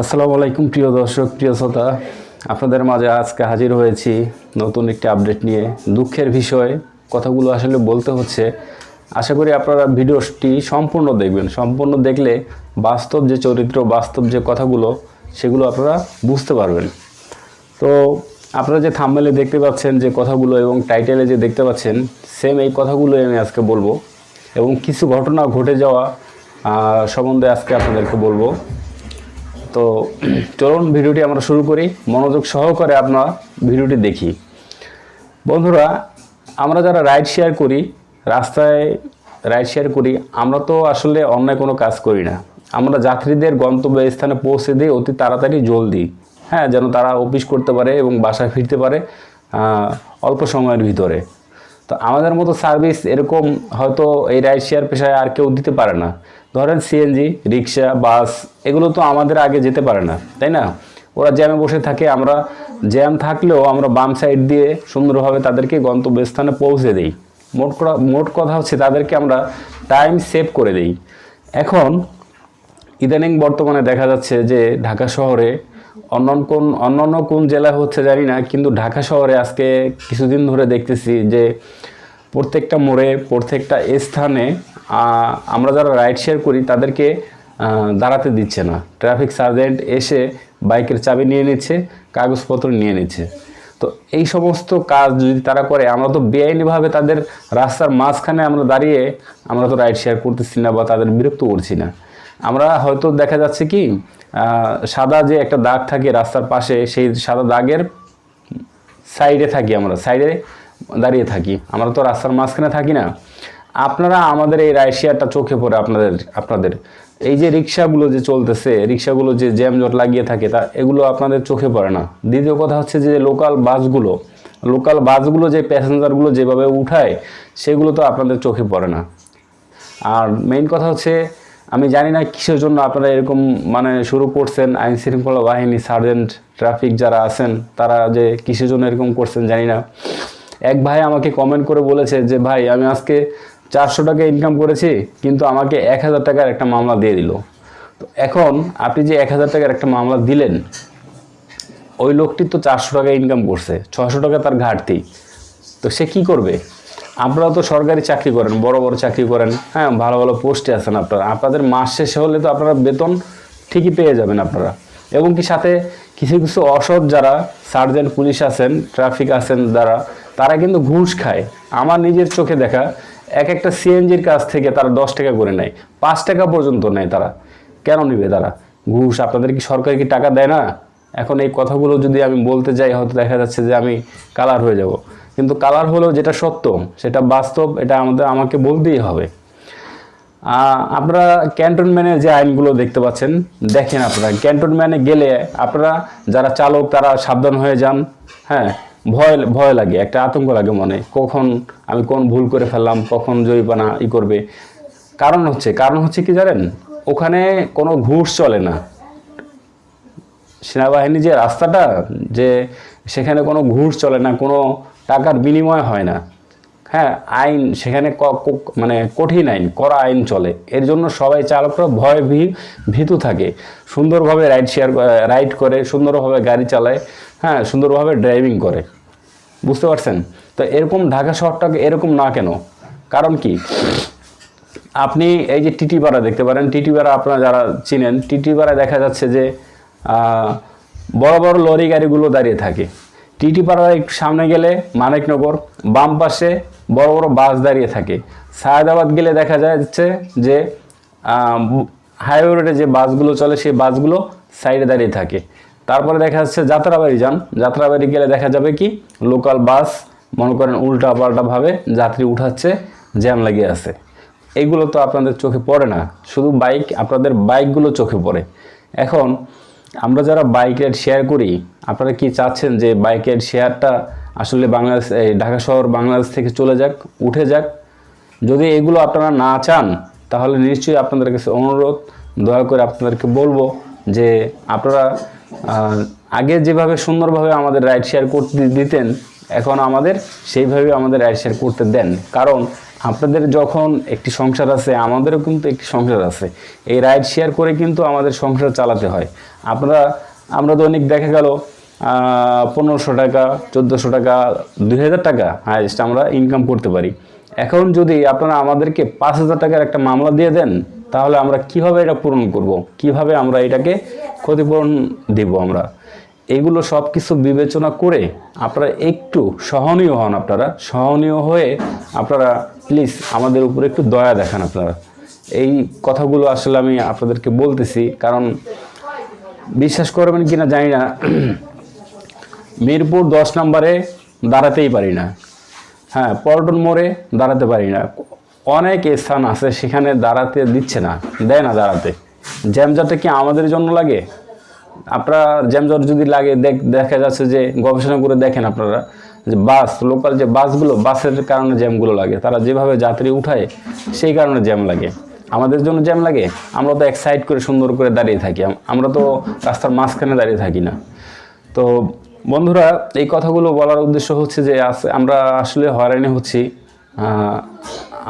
আসসালামু আলাইকুম প্রিয় দর্শক, প্রিয় শ্রোতা, আপনাদের মাঝে আজকে হাজির হয়েছি নতুন একটি আপডেট নিয়ে। দুঃখের বিষয়, কথাগুলো আসলে বলতে হচ্ছে। আশা করি আপনারা ভিডিওটি সম্পূর্ণ দেখবেন। সম্পূর্ণ দেখলে বাস্তব যে চরিত্র, বাস্তব যে কথাগুলো, সেগুলো আপনারা বুঝতে পারবেন। তো আপনারা যে থাম্বনেলে দেখতে পাচ্ছেন যে কথাগুলো এবং টাইটেলে যে দেখতে পাচ্ছেন, সেম এই কথাগুলোই আমি আজকে বলবো এবং কিছু ঘটনা ঘটে যাওয়া সম্বন্ধে আজকে আপনাদেরকে বলবো। তো চলুন ভিডিওটি আমরা শুরু করি। মনোযোগ সহকারে আপনারা ভিডিওটি দেখি। বন্ধুরা, আমরা যারা রাইড শেয়ার করি, রাস্তায় রাইড শেয়ার করি, আমরা তো আসলে অন্যায় কোনো কাজ করি না। আমরা যাত্রীদের গন্তব্যস্থানে পৌঁছে দিই অতি তাড়াতাড়ি, জলদি, হ্যাঁ, যেন তারা অফিস করতে পারে এবং বাসায় ফিরতে পারে অল্প সময়ের ভিতরে। তো আমাদের মতো সার্ভিস এরকম হয়তো এই রাইড শেয়ার পেশায় আর কেউ দিতে পারে না। ধরেন সিএনজি, রিক্সা, বাস, এগুলো তো আমাদের আগে যেতে পারে না, তাই না? ওরা জ্যামে বসে থাকে, আমরা জ্যাম থাকলেও আমরা বাম সাইড দিয়ে সুন্দরভাবে তাদেরকে গন্তব্যস্থানে পৌঁছে দিই। মোট কথা হচ্ছে তাদেরকে আমরা টাইম সেভ করে দিই। এখন ইদানিং বর্তমানে দেখা যাচ্ছে যে ঢাকা শহরে অন্যান্য কোন জেলায় হচ্ছে জানি না, কিন্তু ঢাকা শহরে আজকে কিছুদিন ধরে দেখতেছি যে প্রত্যেকটা মোড়ে, প্রত্যেকটা স্থানে আমরা যারা রাইড শেয়ার করি তাদেরকে দাঁড়াতে দিচ্ছে না। ট্রাফিক সার্জেন্ট এসে বাইকের চাবি নিয়ে নিচ্ছে, কাগজপত্র নিয়ে নিচ্ছে। তো এই সমস্ত কাজ যদি তারা করে, আমরা তো বেআইনিভাবে তাদের রাস্তার মাঝখানে আমরা দাঁড়িয়ে আমরা তো রাইড শেয়ার করতেছি না বা তাদের বিরক্ত করছি না। আমরা হয়তো দেখা যাচ্ছে কি, সাদা যে একটা দাগ থাকে রাস্তার পাশে, সেই সাদা দাগের সাইডে থাকি, আমরা সাইডে দাঁড়িয়ে থাকি, আমরা তো রাস্তার মাঝখানে থাকি না। আপনারা আমাদের এই রাইড শেয়ারটা চোখে পড়ে আপনাদের এই যে রিক্সাগুলো যে চলতেছে, রিক্সাগুলো যে জ্যামজট লাগিয়ে থাকে, তা এগুলো আপনাদের চোখে পড়ে না। দ্বিতীয় কথা হচ্ছে যে লোকাল বাসগুলো যে প্যাসেঞ্জারগুলো যেভাবে উঠায়, সেগুলো তো আপনাদের চোখে পড়ে না। আর মেইন কথা হচ্ছে, আমি জানি না কিসের জন্য আপনারা এরকম শুরু করছেন। আইন শৃঙ্খলা বাহিনী, সার্জেন্ট, ট্রাফিক যারা আছেন, তারা যে কিসের জন্য এরকম করছেন জানি না। এক ভাই আমাকে কমেন্ট করে বলেছে যে ভাই, আমি আজকে 400 টাকা ইনকাম করেছি, কিন্তু আমাকে 1000 টাকার একটা মামলা দিয়ে দিল। তো এখন আপনি যে 1000 টাকার একটা মামলা দিলেন, ওই লোকটি তো 400 টাকা ইনকাম করছে, 600 টাকা তার ঘাটতি। তো সে কি করবে? আপনারা তো সরকারি চাকরি করেন, বড় বড় চাকরি করেন, হ্যাঁ, ভালো ভালো পোস্টে আছেন আপনাদের মাস শেষে হলে তো আপনারা বেতন ঠিকই পেয়ে যাবেন আপনারা। এবং কি সাথে কিছু কিছু অসৎ যারা সার্জেন্ট, পুলিশ আছেন, ট্রাফিক আছেন, তারা কিন্তু ঘুষ খায়। আমার নিজের চোখে দেখা, একটা সিএনজির কাছ থেকে তারা 10 টাকা করে নেয়, 5 টাকা পর্যন্ত নেয়। তারা কেন নেবে? তারা ঘুষ। আপনাদের কি সরকার কি টাকা দেয় না? এখন এই কথাগুলো যদি আমি বলতে যাই, হয়তো দেখা যাচ্ছে যে আমি কালার হয়ে যাব, কিন্তু কালার হলেও যেটা সত্য, সেটা বাস্তব, এটা আমাকে বলতেই হবে। আপনারা ক্যান্টনমেন্টের যে আইনগুলো দেখতে পাচ্ছেন, দেখেন। আপনারা ক্যান্টনমেন্টে গেলে আপনারা যারা চালক, তারা সাবধান হয়ে যান। হ্যাঁ, ভয় লাগে, একটা আতঙ্ক লাগে মনে, কখন আমি কোন ভুল করে ফেললাম, কখন জরিমানা করবে। কারণ হচ্ছে কি জানেন? ওখানে কোনো ঘুষ চলে না। সেনাবাহিনী যে রাস্তাটা, যে সেখানে কোনো ঘুষ চলে না, কোনো টাকার বিনিময় হয় না। হ্যাঁ, আইন সেখানে কঠিন আইন, কড়া আইন চলে। এর জন্য সবাই চালকরা ভীতু থাকে, সুন্দরভাবে রাইড করে, সুন্দরভাবে গাড়ি চালায়, হ্যাঁ, সুন্দরভাবে ড্রাইভিং করে। বুঝতে পারছেন? তো এরকম ঢাকা শহরটাকে এরকম না কেন? কারণ কি, আপনি এই যে টিটি ভাড়া দেখতে পারেন, টিটি ভাড়া আপনারা যারা চিনেন, টিটি ভাড়া দেখা যাচ্ছে যে বড় বড় লরি গাড়িগুলো দাঁড়িয়ে থাকে। টিটি পাড়ার একটু সামনে গেলে মানিকনগর, বাম পাশে বড় বড় বাস দাঁড়িয়ে থাকে। সায়দাবাদ গেলে দেখা যাচ্ছে যে হাইওয়ে রোডে যে বাসগুলো চলে, সেই বাসগুলো সাইডে দাঁড়িয়ে থাকে। তারপরে দেখা যাচ্ছে যাত্রাবাড়ি যান, যাত্রাবাড়ি গেলে দেখা যাবে কি লোকাল বাস, মনে করেন উল্টা পাল্টাভাবে যাত্রী উঠাচ্ছে, জ্যাম লাগিয়ে আছে। এইগুলো তো আপনাদের চোখে পড়ে না, শুধু আপনাদের বাইকগুলো চোখে পড়ে। এখন আমরা যারা বাইক রাইড শেয়ার করি, আপনারা কি চাচ্ছেন যে বাইক রাইড শেয়ারটা আসলে ঢাকা শহর বাংলাদেশ থেকে চলে যাক, উঠে যাক? যদি এগুলো আপনারা না চান, তাহলে নিশ্চয়ই আপনাদের কাছে অনুরোধ, দয়া করে আপনাদেরকে বলবো যে আপনারা আগে যেভাবে সুন্দরভাবে আমাদের রাইড শেয়ার করতে দিতেন, এখন আমাদের সেইভাবে আমাদের রাইড শেয়ার করতে দেন। কারণ আপনাদের যখন একটি সংসার আছে, আমাদেরও কিন্তু একটি সংসার আছে। এই রাইড শেয়ার করে কিন্তু আমাদের সংসার চালাতে হয়। আমরা দৈনিক দেখা গেল 1500 টাকা, 1400 টাকা, 2000 টাকা হাইয়েস্ট আমরা ইনকাম করতে পারি। এখন যদি আপনারা আমাদেরকে 5000 টাকার একটা মামলা দিয়ে দেন, তাহলে আমরা কিভাবে এটা পূরণ করব? কিভাবে আমরা এটাকে ক্ষতিপূরণ দিব? আমরা এগুলো সব কিছু বিবেচনা করে আপনারা একটু সহনীয় হন। আপনারা সহনীয় হয়ে আপনারা প্লিজ আমাদের উপরে একটু দয়া দেখান। আপনারা এই কথাগুলো আসলে আমি আপনাদেরকে বলতেছি, কারণ বিশ্বাস করবেন কিনা জানি না, মিরপুর 10 নম্বরে দাঁড়াতেই পারি না, হ্যাঁ, পল্টন মোড়ে দাঁড়াতে পারি না। অনেক স্থান আছে সেখানে দাঁড়াতে দিচ্ছে না, দেয় না দাঁড়াতে। জ্যামজটটা কি আমাদের জন্য লাগে? আপনারা জ্যামজট যদি লাগে, দেখা যাচ্ছে যে গবেষণা করে দেখেন আপনারা যে লোকাল যে বাসগুলো, বাসের কারণে জ্যামগুলো লাগে। তারা যেভাবে যাত্রী উঠায় সেই কারণে জ্যাম লাগে। আমাদের জন্য জ্যাম লাগে? আমরা তো এক সাইড করে সুন্দর করে দাঁড়িয়ে থাকি, আমরা তো রাস্তার মাঝখানে দাঁড়িয়ে থাকি না। তো বন্ধুরা, এই কথাগুলো বলার উদ্দেশ্য হচ্ছে যে আমরা আসলে হয়রানি হচ্ছি,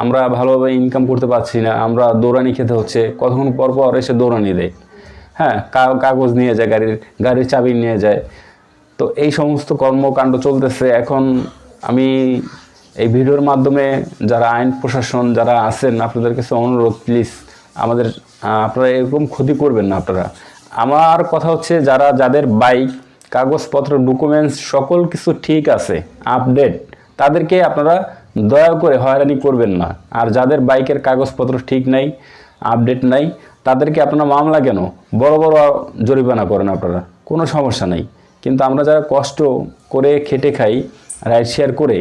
আমরা ভালোভাবে ইনকাম করতে পারছি না, আমরা দৌড়ানি খেতে হচ্ছে। কতক্ষণ পর পর এসে দৌড়ানি দেয়, হ্যাঁ, কাগজ নিয়ে যায়, গাড়ির চাবি নিয়ে যায়। তো এই সমস্ত কর্মকাণ্ড চলতেছে। এখন আমি এই ভিডিওর মাধ্যমে যারা আইন প্রশাসন যারা আছেন, আপনাদের কাছে অনুরোধ, প্লিজ আপনারা এরকম ক্ষতি করবেন না। আমার কথা হচ্ছে, যাদের বাইক কাগজপত্র ডকুমেন্টস সকল কিছু ঠিক আছে, আপডেট, তাদেরকে আপনারা দয়া করে হয়রানি করবেন না। আর যাদের বাইকের কাগজপত্র ঠিক নাই, আপডেট নাই, তাদেরকে আপনারা মামলা কেন, বড় বড় জরিমানা করেন, আপনারা কোনো সমস্যা নাই। কিন্তু আমরা যারা কষ্ট করে খেটে খাই, রাইড শেয়ার করে,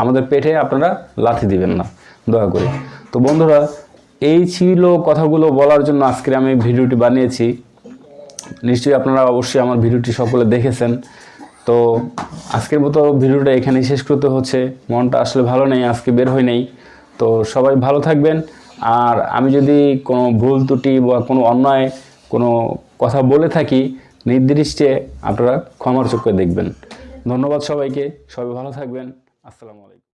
আমাদের পেটে আপনারা লাথি দিবেন না দয়া করে। তো বন্ধুরা, এই ছিল কথাগুলো বলার জন্য আজকে আমি ভিডিওটি বানিয়েছি। নিশ্চয়ই আপনারা অবশ্যই আমার ভিডিওটি সকলে দেখেছেন। তো আজকের মতো ভিডিওটা এখানেই শেষ করতে হচ্ছে। মনটা আসলে ভালো নেই, আজকে বের হই নাই। তো সবাই ভালো থাকবেন। আর আমি যদি কোনো ভুল ত্রুটি বা কোনো অন্যায় কোনো কথা বলে থাকি, নির্দিষ্টে আপনারা ক্ষমার চোখে দেখবেন। ধন্যবাদ সবাইকে, সবাই ভালো থাকবেন। আসসালামু আলাইকুম।